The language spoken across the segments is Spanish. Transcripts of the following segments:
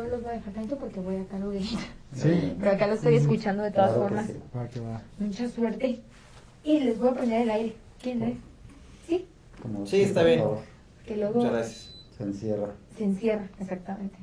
los voy a dejar tanto porque voy acá a lo Sí. pero acá lo estoy escuchando de todas formas. Sí. Que va. Mucha suerte. Y les voy a poner el aire. ¿Quién es? ¿Sí? Sí, está bien. Que luego Muchas gracias. Se encierra. se encierra, exactamente.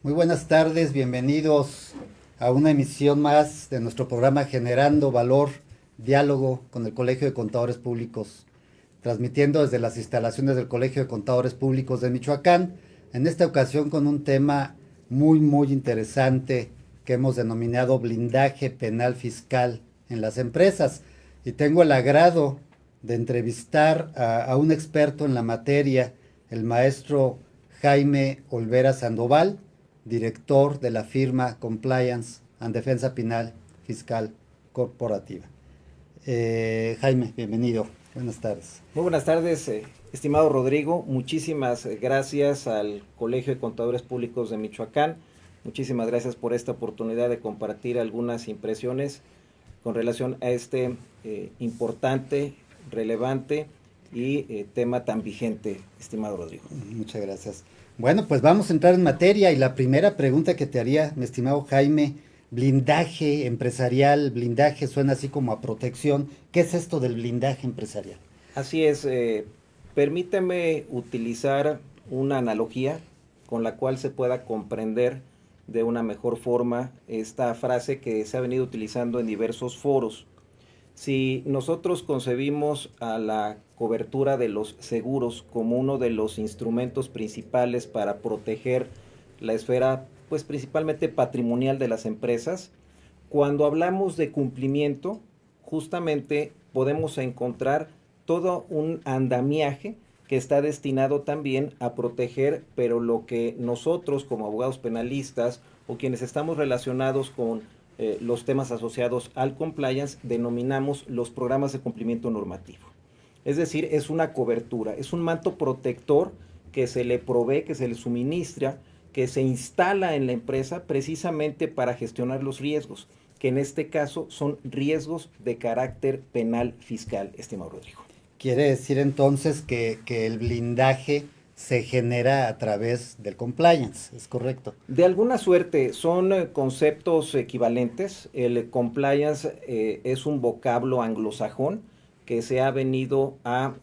Muy buenas tardes, bienvenidos a una emisión más de nuestro programa Generando Valor, Diálogo con el Colegio de Contadores Públicos, transmitiendo desde las instalaciones del Colegio de Contadores Públicos de Michoacán, en esta ocasión con un tema muy interesante que hemos denominado blindaje penal fiscal en las empresas. Y tengo el agrado de entrevistar a un experto en la materia, el maestro Jaime Olvera Sandoval, director de la firma Compliance and Defensa Penal Fiscal Corporativa. Jaime, bienvenido. Buenas tardes. Muy buenas tardes, estimado Rodrigo. Muchísimas gracias al Colegio de Contadores Públicos de Michoacán. Muchísimas gracias por esta oportunidad de compartir algunas impresiones con relación a este importante, relevante y tema tan vigente, estimado Rodrigo. Muchas gracias. Bueno, pues vamos a entrar en materia y la primera pregunta que te haría, mi estimado Jaime, blindaje empresarial, blindaje suena así como a protección. ¿Qué es esto del blindaje empresarial? Así es, permíteme utilizar una analogía con la cual se pueda comprender de una mejor forma esta frase que se ha venido utilizando en diversos foros. Si nosotros concebimos a la cobertura de los seguros como uno de los instrumentos principales para proteger la esfera, pues principalmente patrimonial de las empresas, cuando hablamos de cumplimiento, justamente podemos encontrar todo un andamiaje que está destinado también a proteger, pero lo que nosotros como abogados penalistas o quienes estamos relacionados con los temas asociados al compliance denominamos los programas de cumplimiento normativo. Es decir, es una cobertura, es un manto protector que se le provee, que se le suministra, que se instala en la empresa precisamente para gestionar los riesgos, que en este caso son riesgos de carácter penal fiscal, estimado Rodrigo. Quiere decir entonces que el blindaje se genera a través del compliance, ¿es correcto? De alguna suerte son conceptos equivalentes. El compliance es un vocablo anglosajón que se ha venido a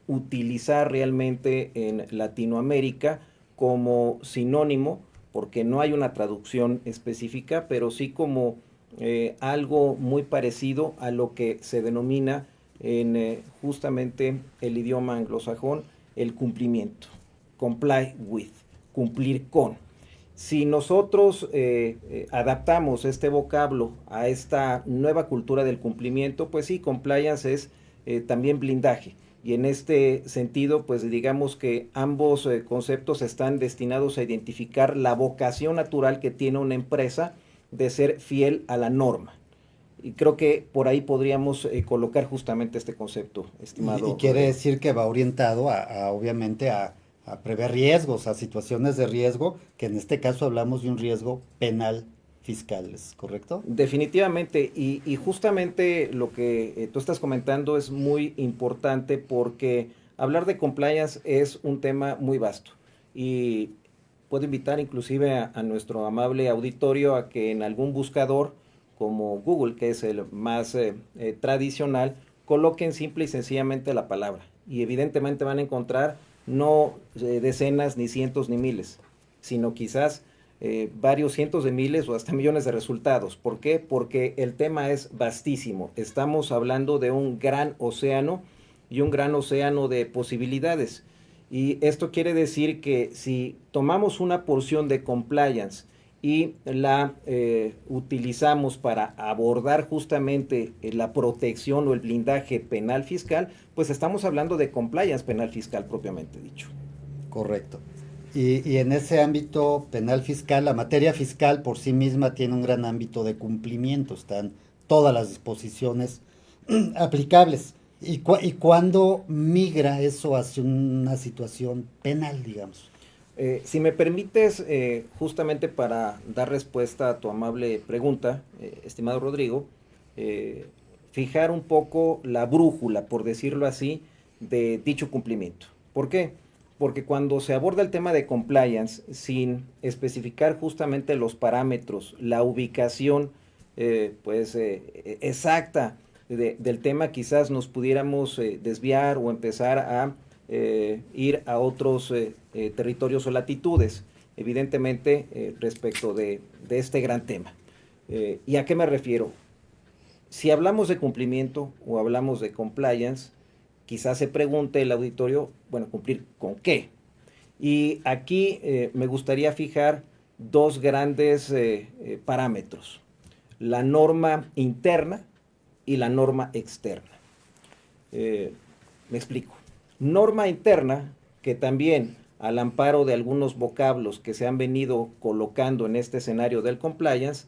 utilizar realmente en Latinoamérica como sinónimo, porque no hay una traducción específica, pero sí como algo muy parecido a lo que se denomina en justamente el idioma anglosajón el cumplimiento, comply with, cumplir con. Si nosotros adaptamos este vocablo a esta nueva cultura del cumplimiento, pues sí, compliance es también blindaje. Y en este sentido, pues digamos que ambos conceptos están destinados a identificar la vocación natural que tiene una empresa de ser fiel a la norma. Y creo que por ahí podríamos colocar justamente este concepto, estimado. Y quiere decir que va orientado obviamente a prever riesgos, a situaciones de riesgo, que en este caso hablamos de un riesgo penal fiscal, ¿es correcto? Definitivamente, y justamente lo que tú estás comentando es muy importante porque hablar de compliance es un tema muy vasto y puedo invitar inclusive a nuestro amable auditorio a que en algún buscador como Google, que es el más tradicional, coloquen simple y sencillamente la palabra y evidentemente van a encontrar no decenas, ni cientos, ni miles, sino quizás varios cientos de miles o hasta millones de resultados. ¿Por qué? Porque el tema es vastísimo. Estamos hablando de un gran océano y un gran océano de posibilidades. Y esto quiere decir que si tomamos una porción de compliance y la utilizamos para abordar justamente la protección o el blindaje penal fiscal, pues estamos hablando de compliance penal fiscal propiamente dicho. Correcto. Y en ese ámbito penal fiscal, la materia fiscal por sí misma tiene un gran ámbito de cumplimiento, están todas las disposiciones aplicables. ¿Y cuándo migra eso hacia una situación penal, digamos? Si me permites, justamente para dar respuesta a tu amable pregunta, estimado Rodrigo, fijar un poco la brújula, por decirlo así, de dicho cumplimiento. ¿Por qué? Porque cuando se aborda el tema de compliance sin especificar justamente los parámetros, la ubicación exacta del tema, quizás nos pudiéramos desviar o empezar a ir a otros territorios o latitudes, evidentemente respecto de este gran tema. ¿Y a qué me refiero? Si hablamos de cumplimiento o hablamos de compliance, quizás se pregunte el auditorio, bueno, ¿cumplir con qué? Y aquí me gustaría fijar dos grandes parámetros, la norma interna y la norma externa. Me explico. Norma interna, que también al amparo de algunos vocablos que se han venido colocando en este escenario del compliance,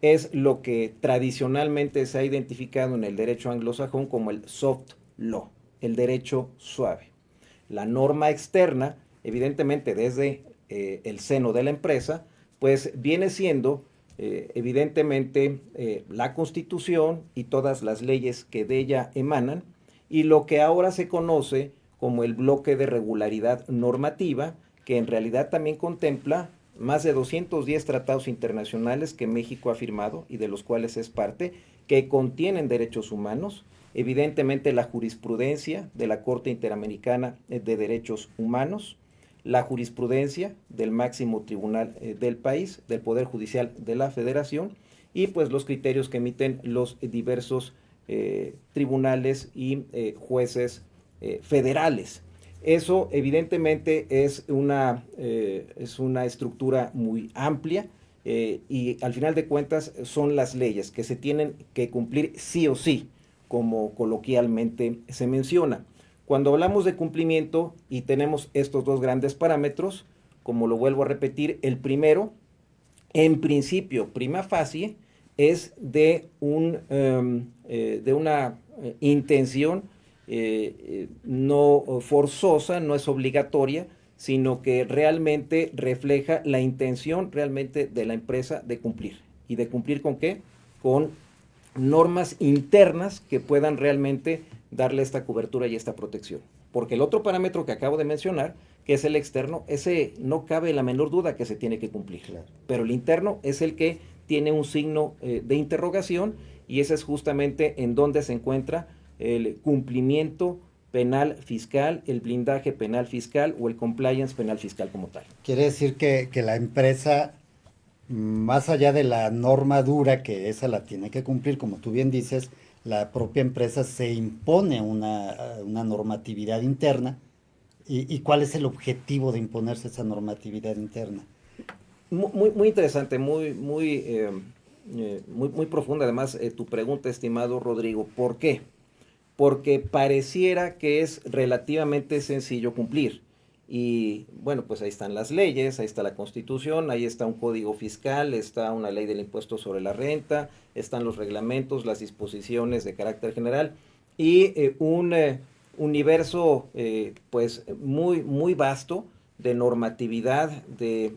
es lo que tradicionalmente se ha identificado en el derecho anglosajón como el soft law, el derecho suave. La norma externa, evidentemente desde el seno de la empresa, pues viene siendo evidentemente la Constitución y todas las leyes que de ella emanan, y lo que ahora se conoce como el bloque de regularidad normativa, que en realidad también contempla más de 210 tratados internacionales que México ha firmado y de los cuales es parte, que contienen derechos humanos, evidentemente la jurisprudencia de la Corte Interamericana de Derechos Humanos, la jurisprudencia del máximo tribunal del país, del Poder Judicial de la Federación, y pues los criterios que emiten los diversos tribunales y jueces federales. Eso evidentemente es una estructura muy amplia y al final de cuentas son las leyes que se tienen que cumplir sí o sí, como coloquialmente se menciona. Cuando hablamos de cumplimiento y tenemos estos dos grandes parámetros, como lo vuelvo a repetir, el primero, en principio, prima facie, es de una intención no forzosa, no es obligatoria, sino que realmente refleja la intención realmente de la empresa de cumplir. ¿Y de cumplir con qué? Con normas internas que puedan realmente darle esta cobertura y esta protección. Porque el otro parámetro que acabo de mencionar, que es el externo, ese no cabe la menor duda que se tiene que cumplir. Claro. Pero el interno es el que tiene un signo de interrogación, y ese es justamente en donde se encuentra el cumplimiento penal fiscal, el blindaje penal fiscal o el compliance penal fiscal como tal. Quiere decir que la empresa, más allá de la norma dura, que esa la tiene que cumplir, como tú bien dices, la propia empresa se impone una normatividad interna. ¿Y cuál es el objetivo de imponerse esa normatividad interna? Muy interesante, muy profunda además tu pregunta, estimado Rodrigo. ¿Por qué? Porque pareciera que es relativamente sencillo cumplir. Y bueno, pues ahí están las leyes, ahí está la Constitución, ahí está un código fiscal, está una ley del impuesto sobre la renta, están los reglamentos, las disposiciones de carácter general y un universo pues muy vasto de normatividad, de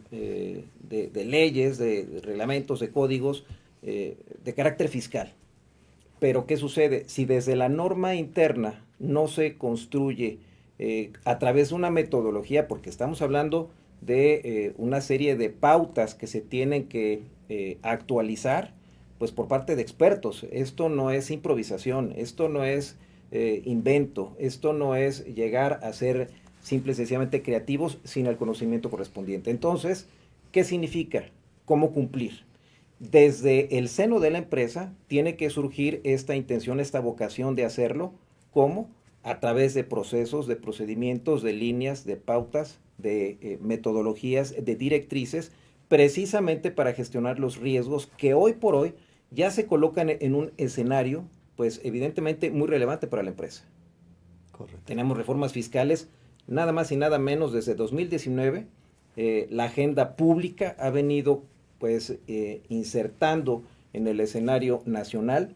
leyes, de reglamentos, de códigos de carácter fiscal. Pero ¿qué sucede? Si desde la norma interna no se construye a través de una metodología, porque estamos hablando de una serie de pautas que se tienen que actualizar, pues por parte de expertos. Esto no es improvisación, esto no es invento, esto no es llegar a ser simple y sencillamente creativos sin el conocimiento correspondiente. Entonces, ¿qué significa? ¿Cómo cumplir? Desde el seno de la empresa tiene que surgir esta intención, esta vocación de hacerlo. ¿Cómo? A través de procesos, de procedimientos, de líneas, de pautas, de metodologías, de directrices, precisamente para gestionar los riesgos que hoy por hoy ya se colocan en un escenario, pues evidentemente muy relevante para la empresa. Correcto. Tenemos reformas fiscales, nada más y nada menos desde 2019. La agenda pública ha venido pues insertando en el escenario nacional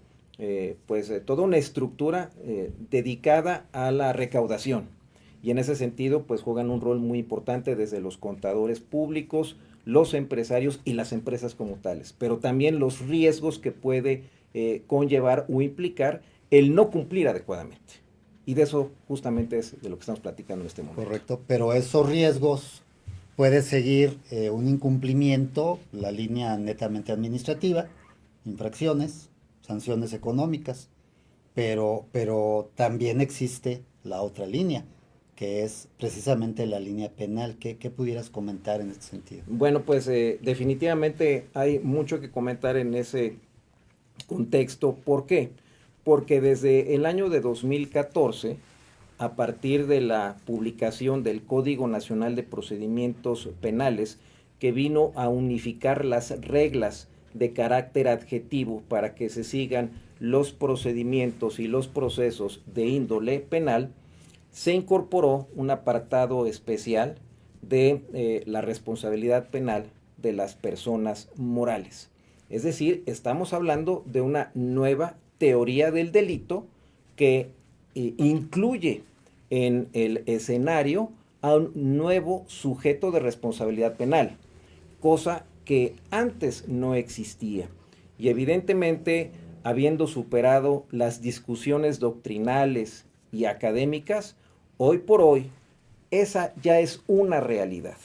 toda una estructura dedicada a la recaudación, y en ese sentido pues juegan un rol muy importante desde los contadores públicos, los empresarios y las empresas como tales, pero también los riesgos que puede conllevar o implicar el no cumplir adecuadamente. Y de eso justamente es de lo que estamos platicando en este momento. Correcto, pero esos riesgos puede seguir un incumplimiento, la línea netamente administrativa, infracciones, sanciones económicas, pero también existe la otra línea, que es precisamente la línea penal. ¿Qué pudieras comentar en este sentido? Bueno, pues definitivamente hay mucho que comentar en ese contexto. ¿Por qué? Porque desde el año de 2014, a partir de la publicación del Código Nacional de Procedimientos Penales, que vino a unificar las reglas de carácter adjetivo para que se sigan los procedimientos y los procesos de índole penal, se incorporó un apartado especial de la responsabilidad penal de las personas morales. Es decir, estamos hablando de una nueva teoría del delito que incluye en el escenario a un nuevo sujeto de responsabilidad penal, cosa que antes no existía. Y evidentemente, habiendo superado las discusiones doctrinales y académicas, hoy por hoy esa ya es una realidad.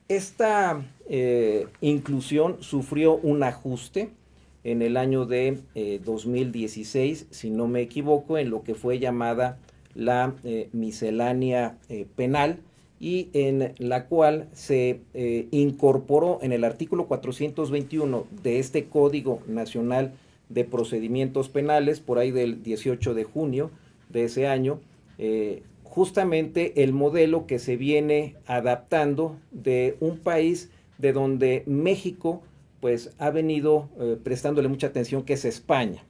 Esta inclusión sufrió un ajuste en el año de 2016, si no me equivoco, en lo que fue llamada la miscelánea penal, y en la cual se incorporó en el artículo 421 de este Código Nacional de Procedimientos Penales, por ahí del 18 de junio de ese año, justamente el modelo que se viene adaptando de un país de donde México pues ha venido prestándole mucha atención, que es España.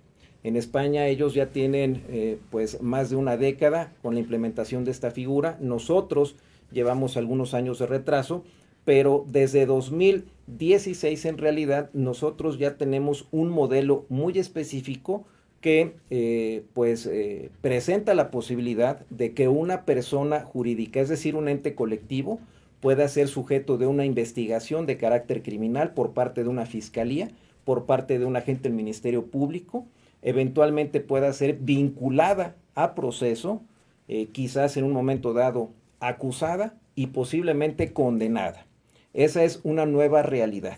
En España ellos ya tienen pues más de una década con la implementación de esta figura. Nosotros llevamos algunos años de retraso, pero desde 2016 en realidad nosotros ya tenemos un modelo muy específico que presenta la posibilidad de que una persona jurídica, es decir, un ente colectivo, pueda ser sujeto de una investigación de carácter criminal por parte de una fiscalía, por parte de un agente del Ministerio Público, eventualmente pueda ser vinculada a proceso, quizás en un momento dado acusada y posiblemente condenada. Esa es una nueva realidad.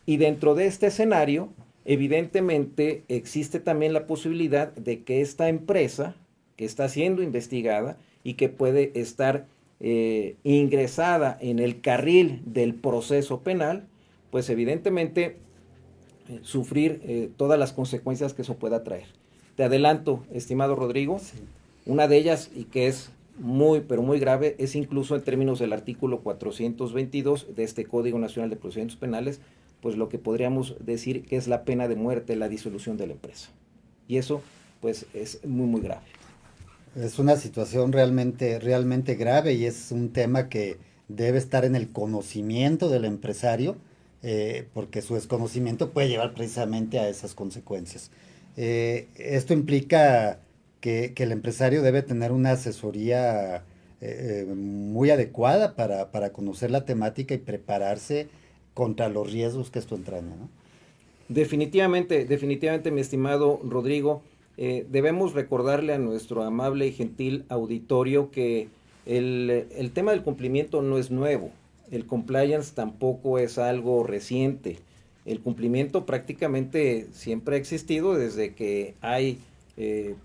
Y dentro de este escenario, evidentemente existe también la posibilidad de que esta empresa que está siendo investigada y que puede estar ingresada en el carril del proceso penal, pues evidentemente sufrir todas las consecuencias que eso pueda traer. Te adelanto, estimado Rodrigo, sí. Una de ellas, y que es muy, pero muy grave, es incluso en términos del artículo 422 de este Código Nacional de Procedimientos Penales, pues lo que podríamos decir que es la pena de muerte, la disolución de la empresa. Y eso, pues, es muy, muy grave. Es una situación realmente grave, y es un tema que debe estar en el conocimiento del empresario, porque su desconocimiento puede llevar precisamente a esas consecuencias. Esto implica que el empresario debe tener una asesoría muy adecuada para conocer la temática y prepararse contra los riesgos que esto entraña, ¿no? Definitivamente, mi estimado Rodrigo, debemos recordarle a nuestro amable y gentil auditorio que el tema del cumplimiento no es nuevo, el compliance tampoco es algo reciente. El cumplimiento prácticamente siempre ha existido desde que hay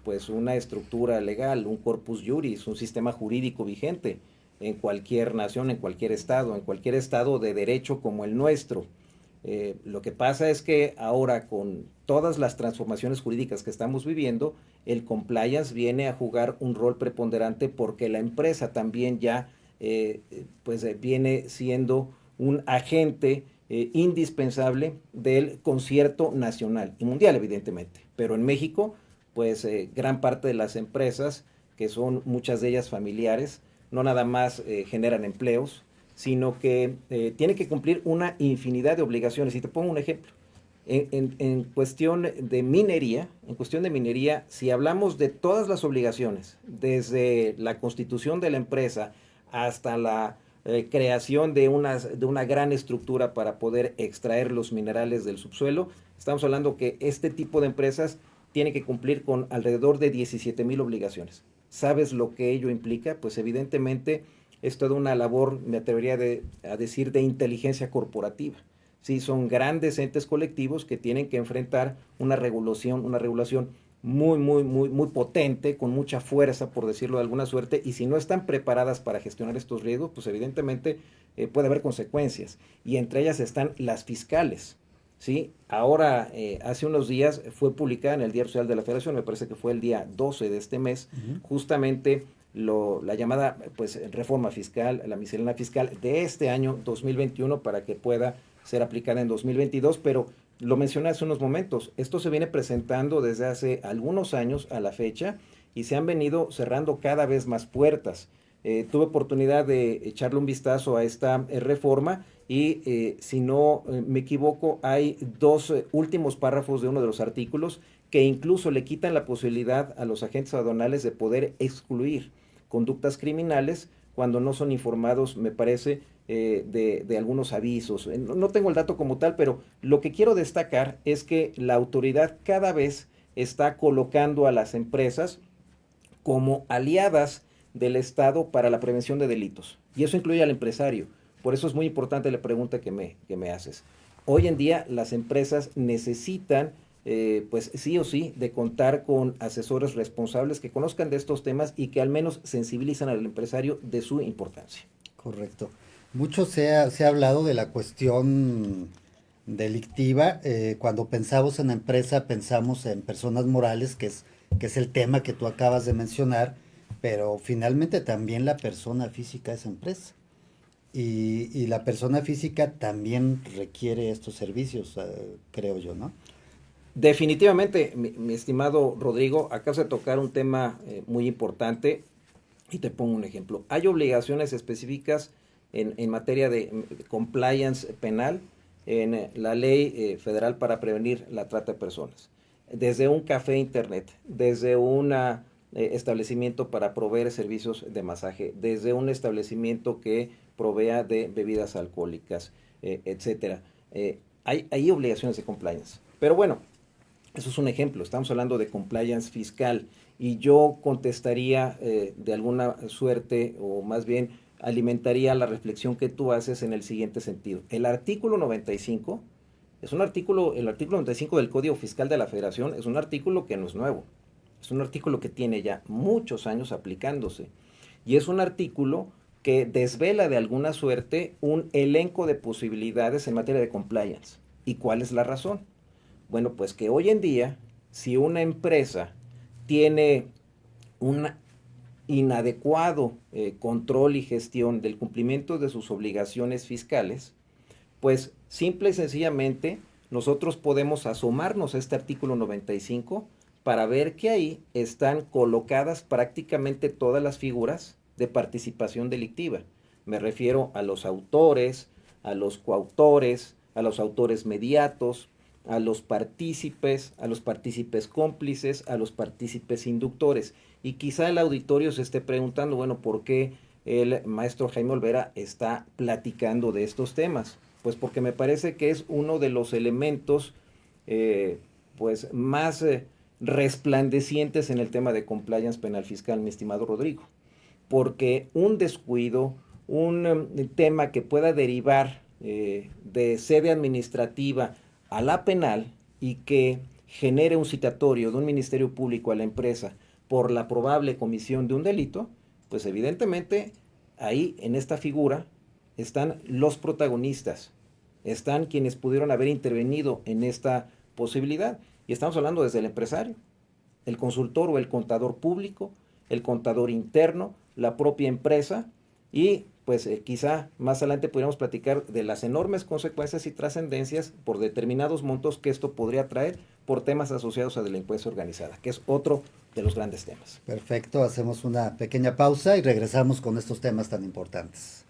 pues una estructura legal, un corpus juris, un sistema jurídico vigente en cualquier nación, en cualquier estado de derecho como el nuestro. Lo que pasa es que ahora, con todas las transformaciones jurídicas que estamos viviendo, el compliance viene a jugar un rol preponderante, porque la empresa también ya viene siendo un agente indispensable del concierto nacional y mundial, evidentemente. Pero en México, pues gran parte de las empresas, que son muchas de ellas familiares, no nada más generan empleos, sino que tienen que cumplir una infinidad de obligaciones. Y te pongo un ejemplo. En cuestión de minería, si hablamos de todas las obligaciones, desde la constitución de la empresa hasta la creación de una gran estructura para poder extraer los minerales del subsuelo, estamos hablando que este tipo de empresas tiene que cumplir con alrededor de 17,000 obligaciones. ¿Sabes lo que ello implica? Pues evidentemente es toda una labor, me atrevería a decir, de inteligencia corporativa. Sí, son grandes entes colectivos que tienen que enfrentar una regulación muy potente, con mucha fuerza, por decirlo de alguna suerte, y si no están preparadas para gestionar estos riesgos, pues evidentemente puede haber consecuencias, y entre ellas están las fiscales. ¿Sí? Ahora, hace unos días fue publicada en el Diario Oficial de la Federación, me parece que fue el día 12 de este mes, justamente la llamada reforma fiscal, la miscelánea fiscal de este año 2021, para que pueda ser aplicada en 2022, pero lo mencioné hace unos momentos, esto se viene presentando desde hace algunos años a la fecha, y se han venido cerrando cada vez más puertas. Tuve oportunidad de echarle un vistazo a esta reforma, y si no me equivoco, hay dos últimos párrafos de uno de los artículos que incluso le quitan la posibilidad a los agentes aduanales de poder excluir conductas criminales cuando no son informados, me parece, de algunos avisos. No tengo el dato como tal, pero lo que quiero destacar es que la autoridad cada vez está colocando a las empresas como aliadas del Estado para la prevención de delitos. Y eso incluye al empresario. Por eso es muy importante la pregunta que me haces. Hoy en día las empresas necesitan, pues sí o sí, de contar con asesores responsables que conozcan de estos temas y que al menos sensibilizan al empresario de su importancia. Correcto. Mucho se ha hablado de la cuestión delictiva. Cuando pensamos en empresa, pensamos en personas morales, que es el tema que tú acabas de mencionar, pero finalmente también la persona física es empresa. Y la persona física también requiere estos servicios, creo yo, ¿no? Definitivamente, mi estimado Rodrigo, acabas de tocar un tema muy importante, y te pongo un ejemplo. Hay obligaciones específicas en materia de compliance penal en la ley federal para prevenir la trata de personas. Desde un café internet, desde un establecimiento para proveer servicios de masaje, desde un establecimiento que provea de bebidas alcohólicas, etcétera. Hay obligaciones de compliance. Pero bueno, eso es un ejemplo. Estamos hablando de compliance fiscal, y yo contestaría de alguna suerte, o más bien alimentaría la reflexión que tú haces en el siguiente sentido. El artículo 95 el artículo 95 del Código Fiscal de la Federación es un artículo que no es nuevo. Es un artículo que tiene ya muchos años aplicándose, y es un artículo que desvela de alguna suerte un elenco de posibilidades en materia de compliance. ¿Y cuál es la razón? Bueno, pues que hoy en día, si una empresa tiene un inadecuado control y gestión del cumplimiento de sus obligaciones fiscales, pues simple y sencillamente nosotros podemos asomarnos a este artículo 95 para ver que ahí están colocadas prácticamente todas las figuras de participación delictiva. Me refiero a los autores, a los coautores, a los autores mediatos, a los partícipes cómplices, a los partícipes inductores. Y quizá el auditorio se esté preguntando, bueno, ¿por qué el maestro Jaime Olvera está platicando de estos temas? Pues porque me parece que es uno de los elementos más resplandecientes en el tema de compliance penal fiscal, mi estimado Rodrigo. Porque un descuido, un tema que pueda derivar de sede administrativa a la penal, y que genere un citatorio de un ministerio público a la empresa por la probable comisión de un delito, pues evidentemente ahí en esta figura están los protagonistas, están quienes pudieron haber intervenido en esta posibilidad. Y estamos hablando desde el empresario, el consultor o el contador público, el contador interno, la propia empresa, y pues quizá más adelante pudiéramos platicar de las enormes consecuencias y trascendencias por determinados montos que esto podría traer por temas asociados a la delincuencia organizada, que es otro de los grandes temas. Perfecto, hacemos una pequeña pausa y regresamos con estos temas tan importantes.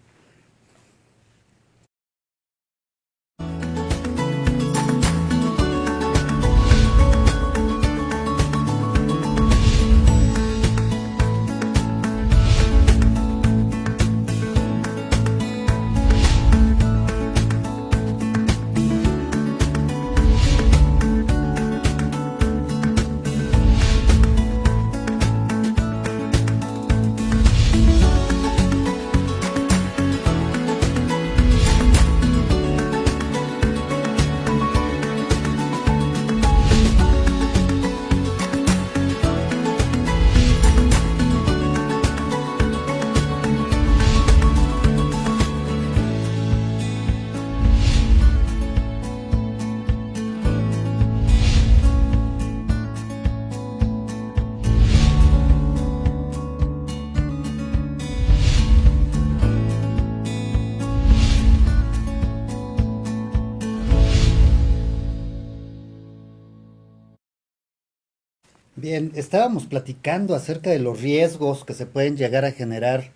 Bien, estábamos platicando acerca de los riesgos que se pueden llegar a generar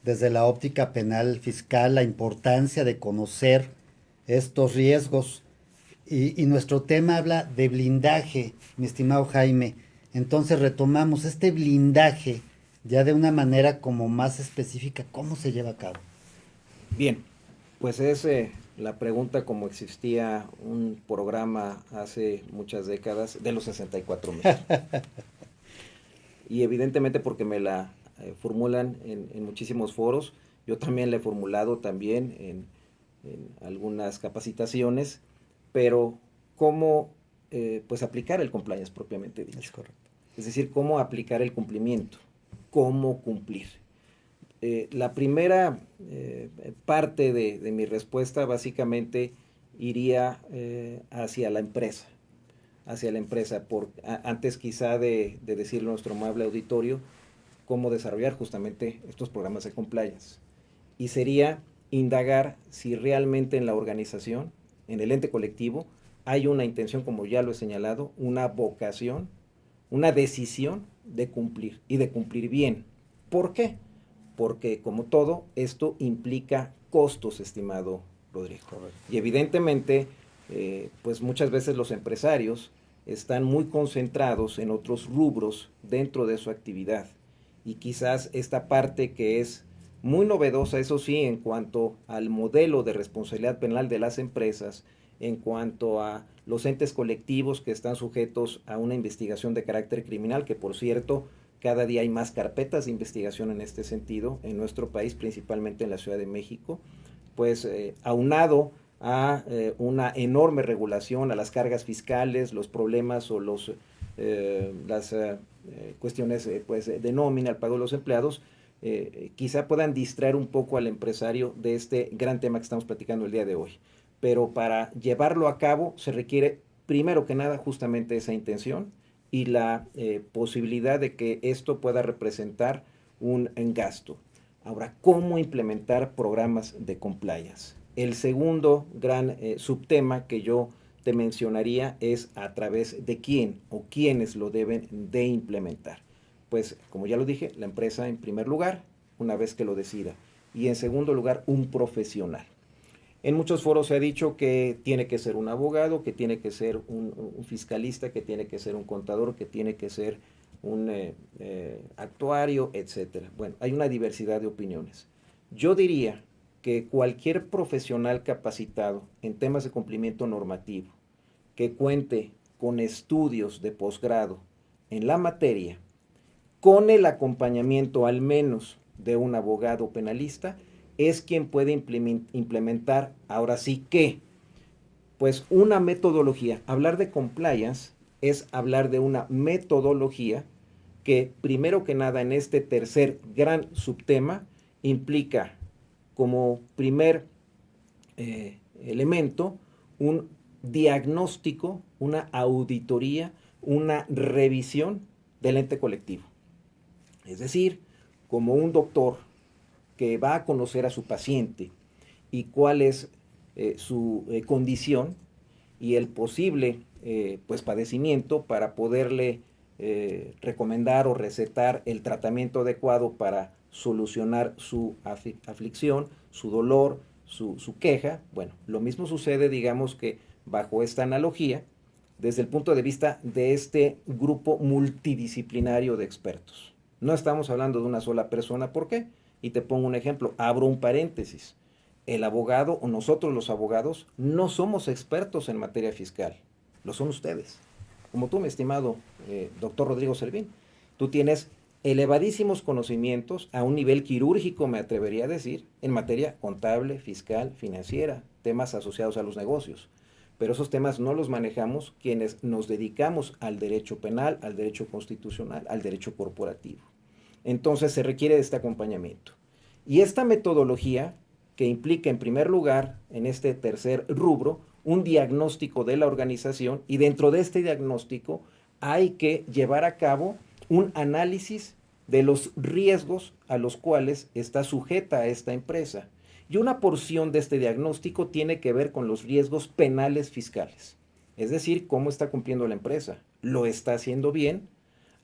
desde la óptica penal fiscal, la importancia de conocer estos riesgos. Y nuestro tema habla de blindaje, mi estimado Jaime. Entonces retomamos este blindaje ya de una manera como más específica. ¿Cómo se lleva a cabo? Bien, pues es la pregunta como existía un programa hace muchas décadas de los 64 meses. Y evidentemente porque me la formulan en muchísimos foros, yo también la he formulado también en algunas capacitaciones, pero cómo pues aplicar el compliance propiamente dicho. Es correcto. Es decir, cómo aplicar el cumplimiento, cómo cumplir. La primera parte de mi respuesta básicamente iría hacia la empresa, antes quizá de decirle a nuestro amable auditorio cómo desarrollar justamente estos programas de compliance. Y sería indagar si realmente en la organización, en el ente colectivo, hay una intención, como ya lo he señalado, una vocación, una decisión de cumplir y de cumplir bien. ¿Por qué? Porque como todo, esto implica costos, estimado Rodrigo. Correcto. Y evidentemente, pues muchas veces los empresarios están muy concentrados en otros rubros dentro de su actividad. Y quizás esta parte que es muy novedosa, eso sí, en cuanto al modelo de responsabilidad penal de las empresas, en cuanto a los entes colectivos que están sujetos a una investigación de carácter criminal, que por cierto, cada día hay más carpetas de investigación en este sentido en nuestro país, principalmente en la Ciudad de México, pues aunado a una enorme regulación, a las cargas fiscales, los problemas o las cuestiones pues, de nómina, al pago de los empleados, quizá puedan distraer un poco al empresario de este gran tema que estamos platicando el día de hoy. Pero para llevarlo a cabo se requiere, primero que nada, justamente esa intención y la posibilidad de que esto pueda representar un gasto. Ahora, ¿cómo implementar programas de compliance? El segundo gran subtema que yo te mencionaría es a través de quién o quiénes lo deben de implementar. Pues, como ya lo dije, la empresa en primer lugar, una vez que lo decida. Y en segundo lugar, un profesional. En muchos foros se ha dicho que tiene que ser un abogado, que tiene que ser un fiscalista, que tiene que ser un contador, que tiene que ser un actuario, etcétera. Bueno, hay una diversidad de opiniones. Yo diría que cualquier profesional capacitado en temas de cumplimiento normativo, que cuente con estudios de posgrado en la materia, con el acompañamiento al menos de un abogado penalista, es quien puede implementar, ahora sí que, pues una metodología. Hablar de compliance es hablar de una metodología que, primero que nada, en este tercer gran subtema, implica como primer elemento un diagnóstico, una auditoría, una revisión del ente colectivo. Es decir, como un doctor que va a conocer a su paciente y cuál es su condición y el posible pues padecimiento para poderle recomendar o recetar el tratamiento adecuado para solucionar su aflicción, su dolor, su queja. Bueno, lo mismo sucede, digamos que bajo esta analogía, desde el punto de vista de este grupo multidisciplinario de expertos. No estamos hablando de una sola persona, ¿por qué? Y te pongo un ejemplo, abro un paréntesis. El abogado o nosotros los abogados no somos expertos en materia fiscal, lo son ustedes. Como tú, mi estimado doctor Rodrigo Servín, tú tienes elevadísimos conocimientos a un nivel quirúrgico, me atrevería a decir, en materia contable, fiscal, financiera, temas asociados a los negocios. Pero esos temas no los manejamos quienes nos dedicamos al derecho penal, al derecho constitucional, al derecho corporativo. Entonces se requiere de este acompañamiento. Y esta metodología, que implica en primer lugar, en este tercer rubro, un diagnóstico de la organización, y dentro de este diagnóstico hay que llevar a cabo un análisis de los riesgos a los cuales está sujeta esta empresa. Y una porción de este diagnóstico tiene que ver con los riesgos penales fiscales. Es decir, cómo está cumpliendo la empresa. ¿Lo está haciendo bien?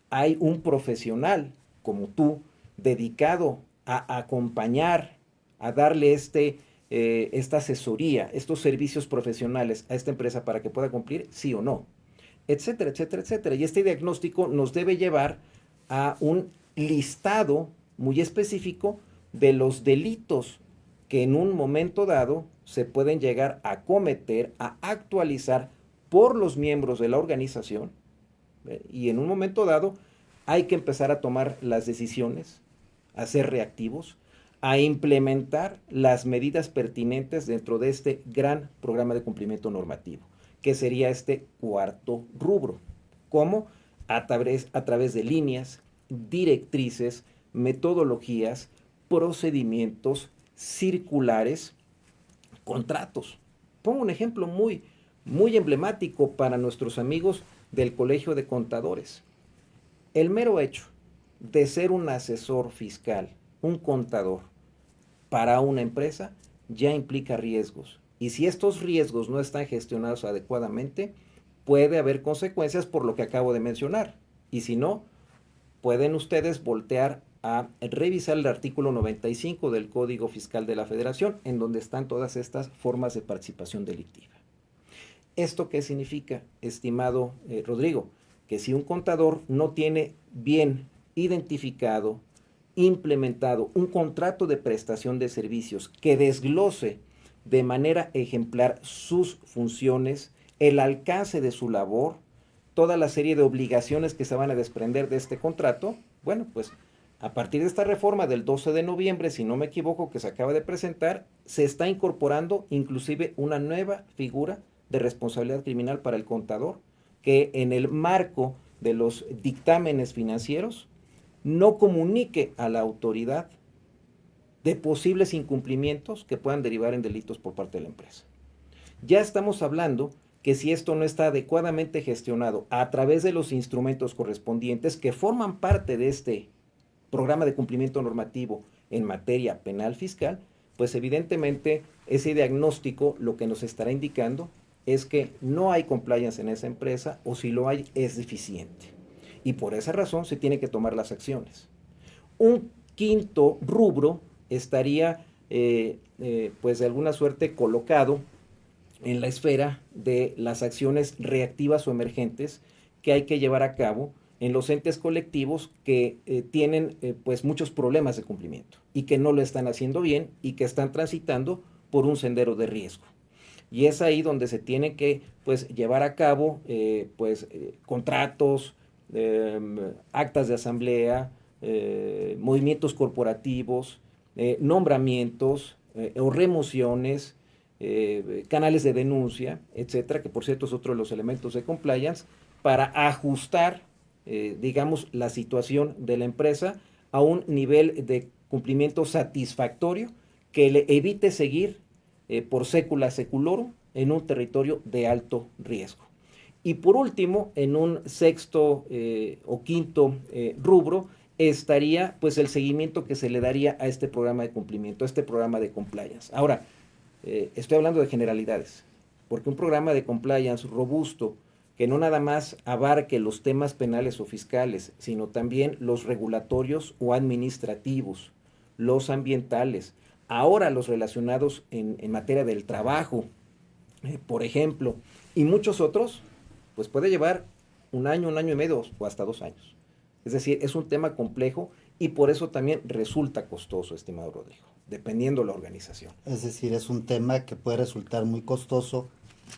Hay un profesional como tú dedicado a acompañar, a darle esta asesoría, estos servicios profesionales a esta empresa para que pueda cumplir, sí o no, etcétera, etcétera, etcétera. Y este diagnóstico nos debe llevar a un listado muy específico de los delitos que en un momento dado se pueden llegar a cometer, a actualizar por los miembros de la organización, y en un momento dado hay que empezar a tomar las decisiones, a ser reactivos, a implementar las medidas pertinentes dentro de este gran programa de cumplimiento normativo, que sería este cuarto rubro. ¿Cómo? A través de líneas, directrices, metodologías, procedimientos, circulares, contratos. Pongo un ejemplo muy emblemático para nuestros amigos del Colegio de Contadores. El mero hecho de ser un asesor fiscal, un contador para una empresa, ya implica riesgos. Y si estos riesgos no están gestionados adecuadamente, puede haber consecuencias por lo que acabo de mencionar. Y si no, pueden ustedes voltear a revisar el artículo 95 del Código Fiscal de la Federación, en donde están todas estas formas de participación delictiva. ¿Esto qué significa, estimado Rodrigo? Que si un contador no tiene bien identificado, implementado un contrato de prestación de servicios que desglose de manera ejemplar sus funciones, el alcance de su labor, toda la serie de obligaciones que se van a desprender de este contrato, bueno, pues a partir de esta reforma del 12 de noviembre, si no me equivoco, que se acaba de presentar, se está incorporando inclusive una nueva figura de responsabilidad criminal para el contador, que en el marco de los dictámenes financieros no comunique a la autoridad de posibles incumplimientos que puedan derivar en delitos por parte de la empresa. Ya estamos hablando que si esto no está adecuadamente gestionado a través de los instrumentos correspondientes que forman parte de este programa de cumplimiento normativo en materia penal fiscal, pues evidentemente ese diagnóstico lo que nos estará indicando es que no hay compliance en esa empresa, o si lo hay es deficiente. Y por esa razón se tienen que tomar las acciones. Un quinto rubro estaría pues de alguna suerte colocado en la esfera de las acciones reactivas o emergentes que hay que llevar a cabo en los entes colectivos que tienen pues muchos problemas de cumplimiento y que no lo están haciendo bien y que están transitando por un sendero de riesgo. Y es ahí donde se tiene que pues llevar a cabo contratos, actas de asamblea, movimientos corporativos, nombramientos o remociones, canales de denuncia, etcétera, que por cierto es otro de los elementos de compliance, para ajustar, digamos, la situación de la empresa a un nivel de cumplimiento satisfactorio que le evite seguir por sécula seculorum en un territorio de alto riesgo. Y por último, en un sexto o quinto rubro, estaría pues el seguimiento que se le daría a este programa de cumplimiento, a este programa de compliance. Ahora, estoy hablando de generalidades, porque un programa de compliance robusto, que no nada más abarque los temas penales o fiscales, sino también los regulatorios o administrativos, los ambientales, ahora los relacionados en materia del trabajo, por ejemplo, y muchos otros, pues puede llevar un año y medio o hasta 2 años. Es decir, es un tema complejo y por eso también resulta costoso, estimado Rodrigo, dependiendo de la organización. Es decir, es un tema que puede resultar muy costoso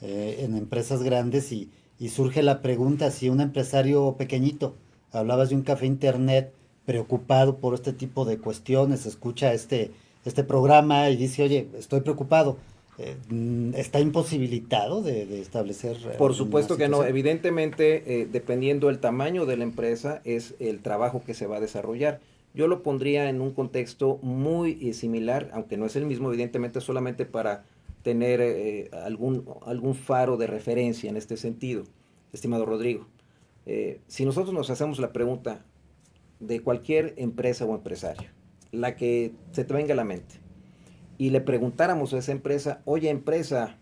en empresas grandes y surge la pregunta, si un empresario pequeñito, hablabas de un café internet preocupado por este tipo de cuestiones, escucha este programa y dice, oye, estoy preocupado, ¿está imposibilitado de establecer? Por supuesto que no, situación? evidentemente, dependiendo del tamaño de la empresa, es el trabajo que se va a desarrollar. Yo lo pondría en un contexto muy similar, aunque no es el mismo, evidentemente, solamente para tener algún faro de referencia en este sentido, estimado Rodrigo. Si nosotros nos hacemos la pregunta de cualquier empresa o empresario, la que se te venga a la mente, y le preguntáramos a esa empresa, oye empresa,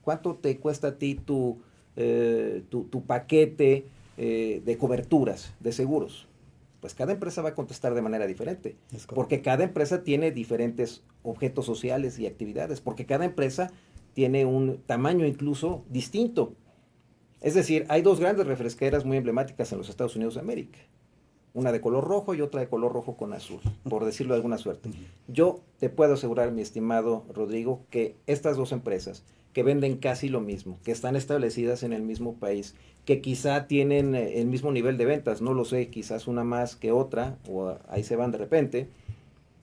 ¿cuánto te cuesta a ti tu paquete de coberturas, de seguros? Pues cada empresa va a contestar de manera diferente, porque cada empresa tiene diferentes objetos sociales y actividades, porque cada empresa tiene un tamaño incluso distinto. Es decir, hay 2 grandes refresqueras muy emblemáticas en los Estados Unidos de América. Una de color rojo y otra de color rojo con azul, por decirlo de alguna suerte. Yo te puedo asegurar, mi estimado Rodrigo, que estas 2 empresas que venden casi lo mismo, que están establecidas en el mismo país, que quizá tienen el mismo nivel de ventas, no lo sé, quizás una más que otra, o ahí se van de repente,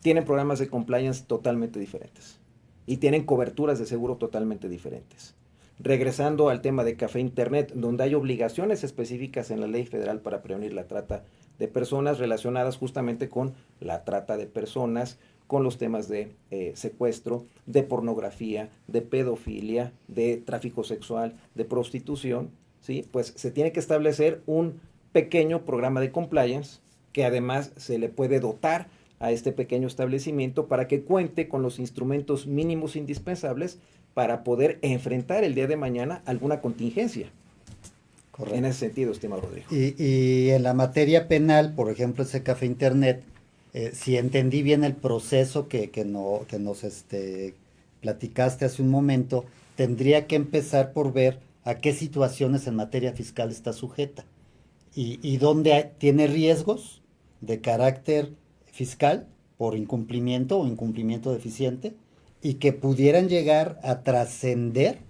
tienen programas de compliance totalmente diferentes y tienen coberturas de seguro totalmente diferentes. Regresando al tema de café internet, donde hay obligaciones específicas en la ley federal para prevenir la trata de personas relacionadas justamente con la trata de personas, con los temas de secuestro, de pornografía, de pedofilia, de tráfico sexual, de prostitución, ¿sí? Pues se tiene que establecer un pequeño programa de compliance que además se le puede dotar a este pequeño establecimiento para que cuente con los instrumentos mínimos indispensables para poder enfrentar el día de mañana alguna contingencia. Correcto. En ese sentido, estimado Rodrigo. Y en la materia penal, por ejemplo, ese café internet, si entendí bien el proceso que nos platicaste hace un momento, tendría que empezar por ver a qué situaciones en materia fiscal está sujeta y dónde tiene riesgos de carácter fiscal por incumplimiento o incumplimiento deficiente y que pudieran llegar a trascender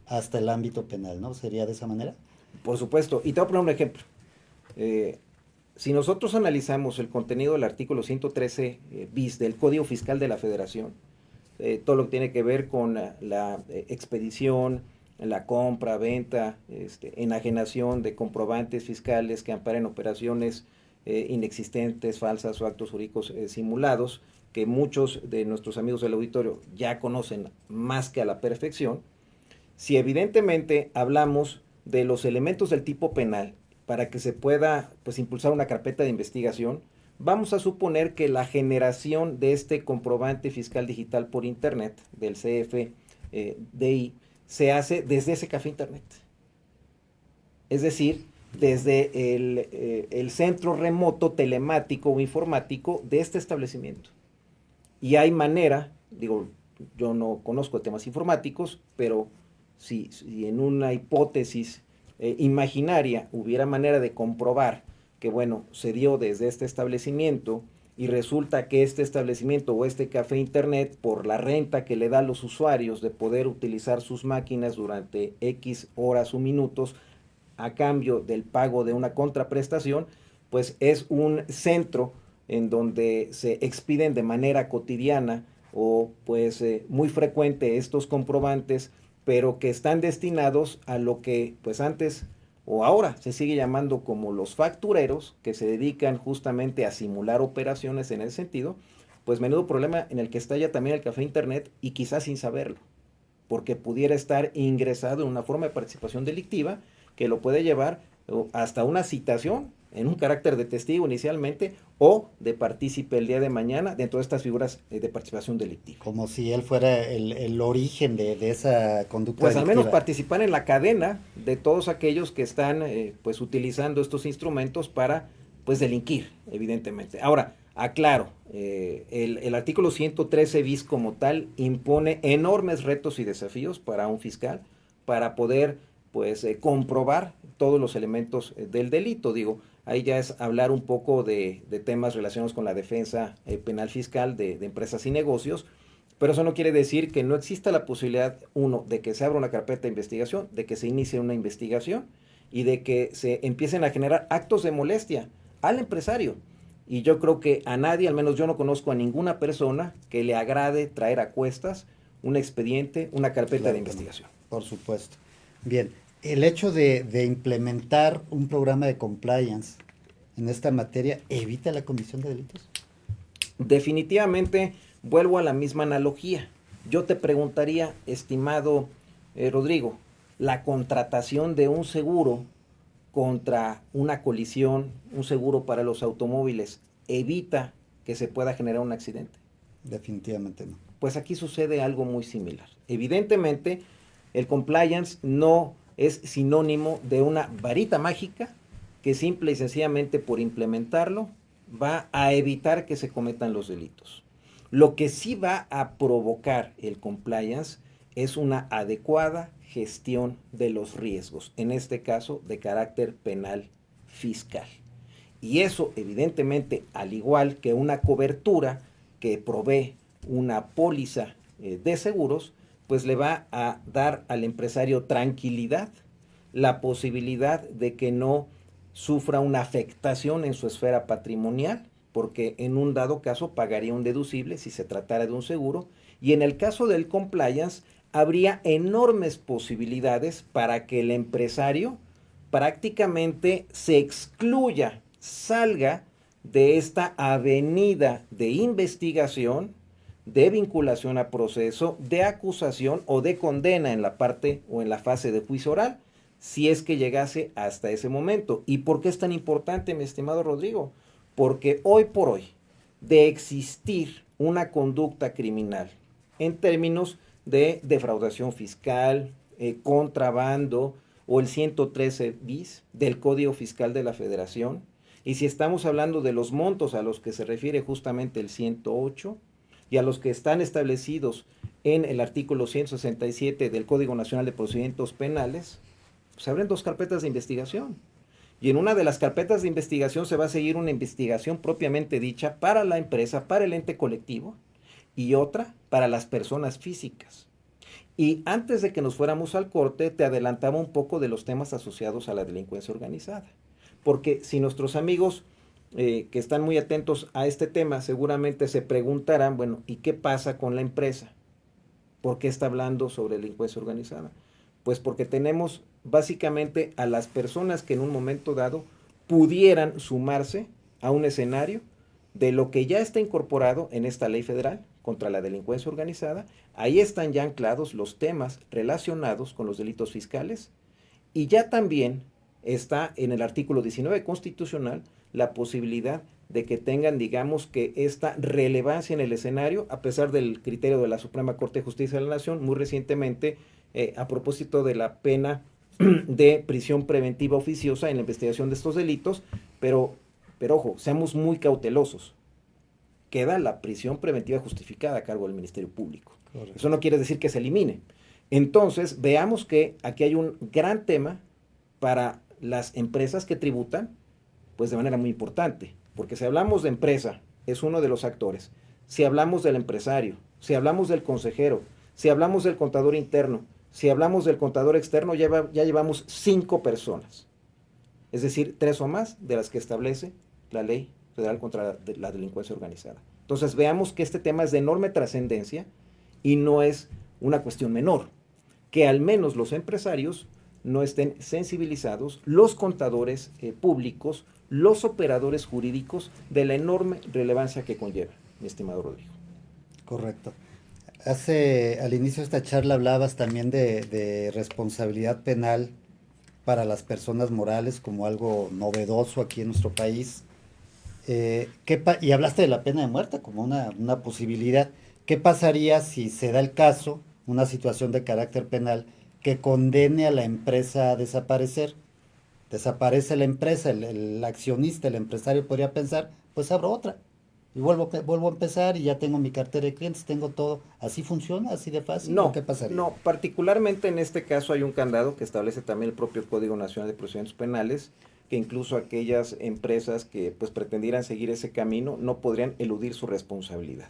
hasta el ámbito penal, ¿no? ¿Sería de esa manera? Por supuesto, y te voy a poner un ejemplo. Si nosotros analizamos el contenido del artículo 113 bis del Código Fiscal de la Federación, todo lo que tiene que ver con la expedición, la compra, venta, enajenación de comprobantes fiscales que amparen operaciones inexistentes, falsas o actos jurídicos simulados, que muchos de nuestros amigos del auditorio ya conocen más que a la perfección. Si evidentemente hablamos de los elementos del tipo penal para que se pueda pues impulsar una carpeta de investigación, vamos a suponer que la generación de este comprobante fiscal digital por internet del CFDI se hace desde ese café internet. Es decir, desde el centro remoto telemático o informático de este establecimiento. Y hay manera, digo, yo no conozco temas informáticos, pero si en una hipótesis imaginaria hubiera manera de comprobar que, bueno, se dio desde este establecimiento y resulta que este establecimiento o este café internet, por la renta que le da a los usuarios de poder utilizar sus máquinas durante X horas o minutos a cambio del pago de una contraprestación, pues es un centro en donde se expiden de manera cotidiana o pues muy frecuente estos comprobantes, pero que están destinados a lo que pues antes o ahora se sigue llamando como los factureros, que se dedican justamente a simular operaciones en ese sentido, pues menudo problema en el que está ya también el café internet y quizás sin saberlo, porque pudiera estar ingresado en una forma de participación delictiva que lo puede llevar hasta una citación en un carácter de testigo inicialmente o de partícipe el día de mañana dentro de estas figuras de participación delictiva. Como si él fuera el origen de esa conducta Pues al menos delictiva. participar en la cadena de todos aquellos que están pues utilizando estos instrumentos para pues delinquir, evidentemente. Ahora, aclaro, el artículo 113 bis como tal impone enormes retos y desafíos para un fiscal para poder pues comprobar todos los elementos del delito. Digo, ahí ya es hablar un poco de temas relacionados con la defensa penal fiscal de empresas y negocios, pero eso no quiere decir que no exista la posibilidad, uno, de que se abra una carpeta de investigación, de que se inicie una investigación y de que se empiecen a generar actos de molestia al empresario. Y yo creo que a nadie, al menos yo no conozco a ninguna persona que le agrade traer a cuestas un expediente, una carpeta Claro de que no, investigación. por supuesto. Bien, el hecho de implementar un programa de compliance en esta materia evita la comisión de delitos. Definitivamente, vuelvo a la misma analogía. Yo te preguntaría, estimado Rodrigo, la contratación de un seguro contra una colisión, un seguro para los automóviles, ¿evita que se pueda generar un accidente? Definitivamente no. Pues aquí sucede algo muy similar. Evidentemente, el compliance no es sinónimo de una varita mágica que simple y sencillamente por implementarlo va a evitar que se cometan los delitos. Lo que sí va a provocar el compliance es una adecuada gestión de los riesgos, en este caso de carácter penal fiscal. Y eso, evidentemente, al igual que una cobertura que provee una póliza de seguros, pues le va a dar al empresario tranquilidad, la posibilidad de que no sufra una afectación en su esfera patrimonial, porque en un dado caso pagaría un deducible si se tratara de un seguro, y en el caso del compliance habría enormes posibilidades para que el empresario prácticamente se excluya, salga de esta avenida de investigación, de vinculación a proceso, de acusación o de condena en la parte o en la fase de juicio oral, si es que llegase hasta ese momento. ¿Y por qué es tan importante, mi estimado Rodrigo? Porque hoy por hoy, de existir una conducta criminal en términos de defraudación fiscal, contrabando o el 113 bis del Código Fiscal de la Federación, y si estamos hablando de los montos a los que se refiere justamente el 108 y a los que están establecidos en el artículo 167 del Código Nacional de Procedimientos Penales, se abren dos carpetas de investigación. Y en una de las carpetas de investigación se va a seguir una investigación propiamente dicha para la empresa, para el ente colectivo, y otra para las personas físicas. Y antes de que nos fuéramos al corte, te adelantaba un poco de los temas asociados a la delincuencia organizada. Porque si nuestros amigos que están muy atentos a este tema seguramente se preguntarán, bueno, ¿y qué pasa con la empresa? ¿Por qué está hablando sobre delincuencia organizada? Pues porque tenemos básicamente a las personas que en un momento dado pudieran sumarse a un escenario de lo que ya está incorporado en esta ley federal contra la delincuencia organizada. Ahí están ya anclados los temas relacionados con los delitos fiscales y ya también está en el artículo 19 constitucional la posibilidad de que tengan, digamos, que esta relevancia en el escenario, a pesar del criterio de la Suprema Corte de Justicia de la Nación, muy recientemente, a propósito de la pena de prisión preventiva oficiosa en la investigación de estos delitos, pero ojo, seamos muy cautelosos. Queda la prisión preventiva justificada a cargo del Ministerio Público. Correcto. Eso no quiere decir que se elimine. Entonces, veamos que aquí hay un gran tema para las empresas que tributan, pues de manera muy importante, porque si hablamos de empresa, es uno de los actores. Si hablamos del empresario, si hablamos del consejero, si hablamos del contador interno, si hablamos del contador externo, ya llevamos 5 personas. Es decir, 3 o más de las que establece la Ley Federal contra la Delincuencia Organizada. Entonces veamos que este tema es de enorme trascendencia y no es una cuestión menor. Que al menos los empresarios no estén sensibilizados los contadores públicos, los operadores jurídicos de la enorme relevancia que conlleva, mi estimado Rodrigo. Correcto. Al inicio de esta charla hablabas también de responsabilidad penal para las personas morales como algo novedoso aquí en nuestro país. Y hablaste de la pena de muerte como una posibilidad. ¿Qué pasaría si se da el caso, una situación de carácter penal, que condene a la empresa a desaparecer? Desaparece la empresa, el accionista, el empresario podría pensar, pues abro otra. Y vuelvo a empezar y ya tengo mi cartera de clientes, tengo todo. ¿Así funciona? ¿Así de fácil? ¿O No, qué pasaría? no, particularmente en este caso hay un candado que establece también el propio Código Nacional de Procedimientos Penales, que incluso aquellas empresas que pues pretendieran seguir ese camino no podrían eludir su responsabilidad.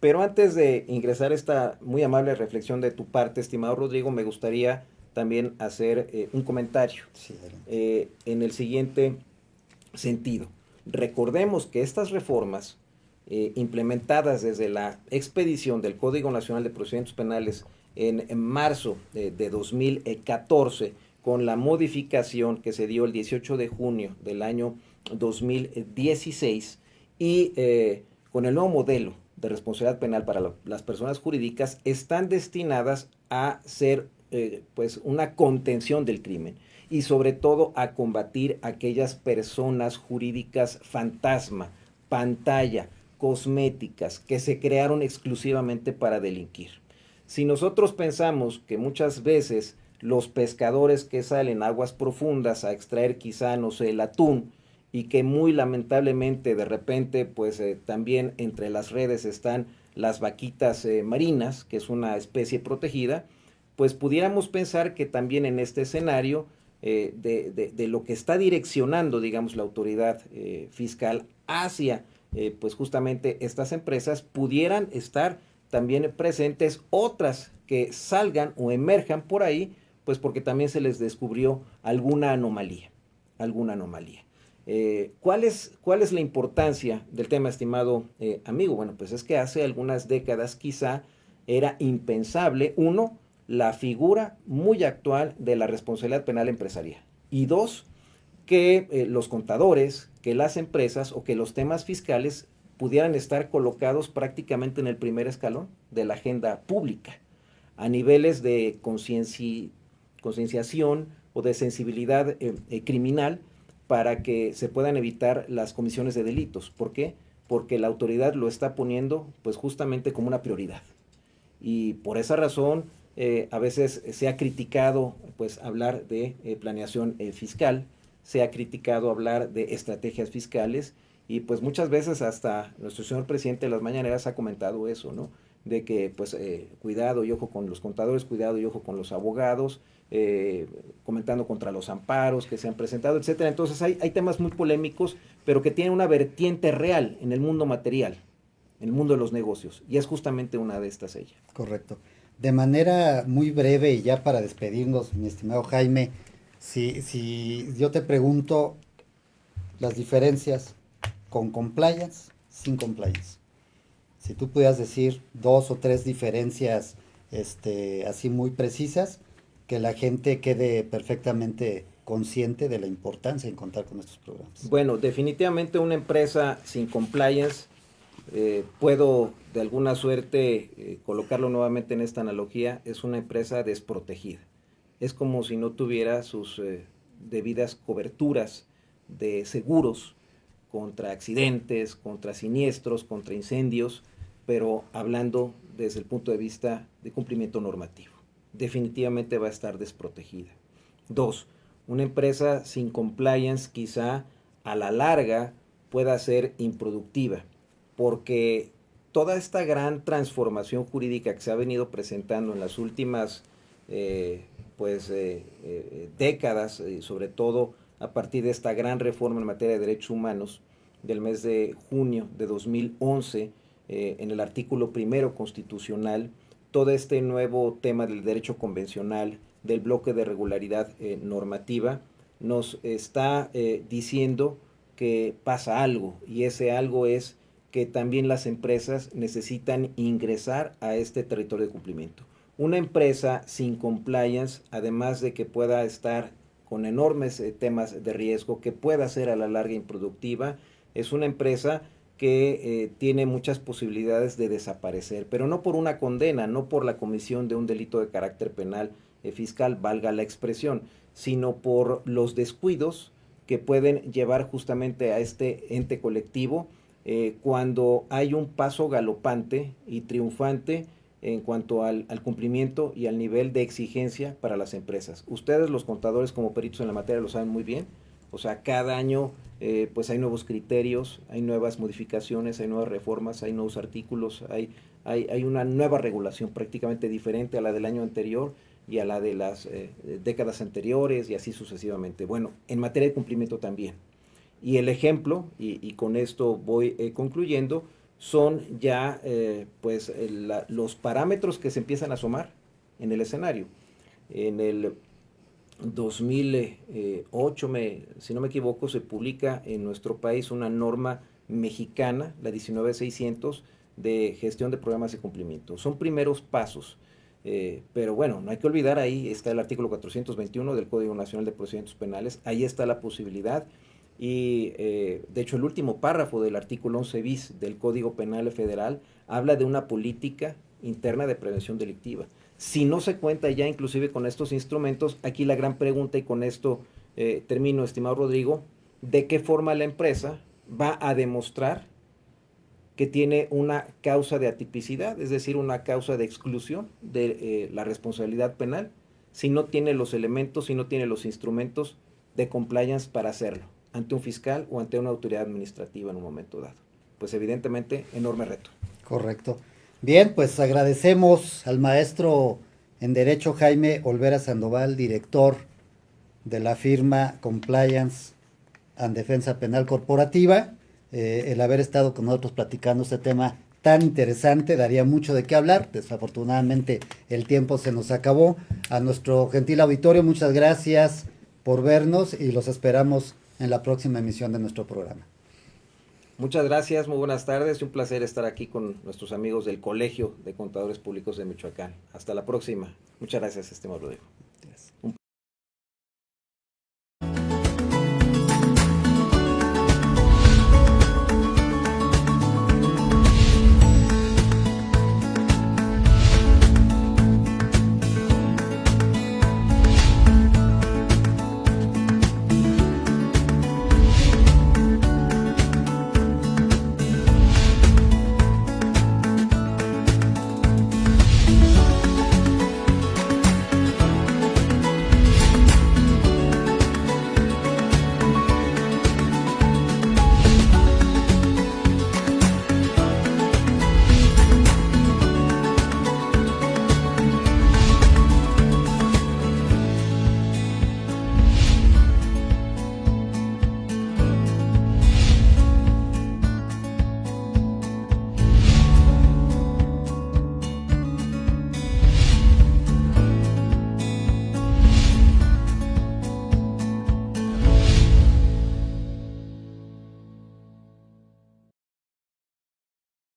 Pero antes de ingresar esta muy amable reflexión de tu parte, estimado Rodrigo, me gustaría también hacer un comentario Sí, adelante. en el siguiente sentido. Recordemos que estas reformas implementadas desde la expedición del Código Nacional de Procedimientos Penales en marzo de 2014, con la modificación que se dio el 18 de junio del año 2016 y con el nuevo modelo de responsabilidad penal para las personas jurídicas, están destinadas a ser pues una contención del crimen y sobre todo a combatir aquellas personas jurídicas fantasma, pantalla, cosméticas, que se crearon exclusivamente para delinquir. Si nosotros pensamos que muchas veces los pescadores que salen a aguas profundas a extraer quizá, no sé, el atún, y que muy lamentablemente de repente pues también entre las redes están las vaquitas marinas, que es una especie protegida, pues pudiéramos pensar que también en este escenario de lo que está direccionando, digamos, la autoridad fiscal hacia pues justamente estas empresas, pudieran estar también presentes otras que salgan o emerjan por ahí, pues porque también se les descubrió alguna anomalía, alguna anomalía. ¿Cuál es la importancia del tema, estimado amigo? Bueno, pues es que hace algunas décadas quizá era impensable, uno, la figura muy actual de la responsabilidad penal empresarial. Y dos, que los contadores, que las empresas o que los temas fiscales pudieran estar colocados prácticamente en el primer escalón de la agenda pública, a niveles de concienciación o de sensibilidad criminal para que se puedan evitar las comisiones de delitos. ¿Por qué? Porque la autoridad lo está poniendo pues justamente como una prioridad. Y por esa razón a veces se ha criticado pues hablar de planeación fiscal, se ha criticado hablar de estrategias fiscales y pues muchas veces hasta nuestro señor presidente de las mañaneras ha comentado eso, ¿no? De que pues cuidado y ojo con los contadores, cuidado y ojo con los abogados, comentando contra los amparos que se han presentado, etcétera. Entonces hay temas muy polémicos, pero que tienen una vertiente real en el mundo material, en el mundo de los negocios, y es justamente una de estas ella. Correcto. De manera muy breve y ya para despedirnos, mi estimado Jaime, si yo te pregunto las diferencias con compliance, sin compliance. Si tú pudieras decir 2 o 3 diferencias así muy precisas, que la gente quede perfectamente consciente de la importancia de contar con estos programas. Bueno, definitivamente una empresa sin compliance, puedo de alguna suerte colocarlo nuevamente en esta analogía, es una empresa desprotegida. Es como si no tuviera sus debidas coberturas de seguros contra accidentes, contra siniestros, contra incendios, pero hablando desde el punto de vista de cumplimiento normativo. Definitivamente va a estar desprotegida. 2. Una empresa sin compliance quizá a la larga pueda ser improductiva, porque toda esta gran transformación jurídica que se ha venido presentando en las últimas décadas, sobre todo a partir de esta gran reforma en materia de derechos humanos del mes de junio de 2011, en el artículo 1 constitucional, todo este nuevo tema del derecho convencional, del bloque de regularidad normativa, nos está diciendo que pasa algo, y ese algo es que también las empresas necesitan ingresar a este territorio de cumplimiento. Una empresa sin compliance, además de que pueda estar con enormes temas de riesgo, que pueda ser a la larga improductiva, es una empresa que tiene muchas posibilidades de desaparecer, pero no por una condena, no por la comisión de un delito de carácter penal fiscal, valga la expresión, sino por los descuidos que pueden llevar justamente a este ente colectivo cuando hay un paso galopante y triunfante en cuanto al cumplimiento y al nivel de exigencia para las empresas. Ustedes, los contadores, como peritos en la materia, lo saben muy bien. O sea, cada año pues hay nuevos criterios, hay nuevas modificaciones, hay nuevas reformas, hay nuevos artículos, hay una nueva regulación prácticamente diferente a la del año anterior y a la de las décadas anteriores y así sucesivamente. Bueno, en materia de cumplimiento también. Y el ejemplo, y con esto voy concluyendo, son ya los parámetros que se empiezan a asomar en el escenario. En el 2008, si no me equivoco, se publica en nuestro país una norma mexicana, la 19600, de gestión de programas de cumplimiento. Son primeros pasos, pero bueno, no hay que olvidar, ahí está el artículo 421 del Código Nacional de Procedimientos Penales, ahí está la posibilidad. Y de hecho el último párrafo del artículo 11 bis del Código Penal Federal habla de una política interna de prevención delictiva. Si no se cuenta ya inclusive con estos instrumentos, aquí la gran pregunta, y con esto termino, estimado Rodrigo, ¿de qué forma la empresa va a demostrar que tiene una causa de atipicidad, es decir, una causa de exclusión de la responsabilidad penal, si no tiene los elementos, si no tiene los instrumentos de compliance para hacerlo, ante un fiscal o ante una autoridad administrativa en un momento dado? Pues evidentemente, enorme reto. Correcto. Bien, pues agradecemos al maestro en Derecho Jaime Olvera Sandoval, director de la firma Compliance and Defensa Penal Corporativa, el haber estado con nosotros platicando este tema tan interesante. Daría mucho de qué hablar, desafortunadamente el tiempo se nos acabó. A nuestro gentil auditorio, muchas gracias por vernos y los esperamos en la próxima emisión de nuestro programa. Muchas gracias, muy buenas tardes y un placer estar aquí con nuestros amigos del Colegio de Contadores Públicos de Michoacán. Hasta la próxima. Muchas gracias, estimado Rodrigo.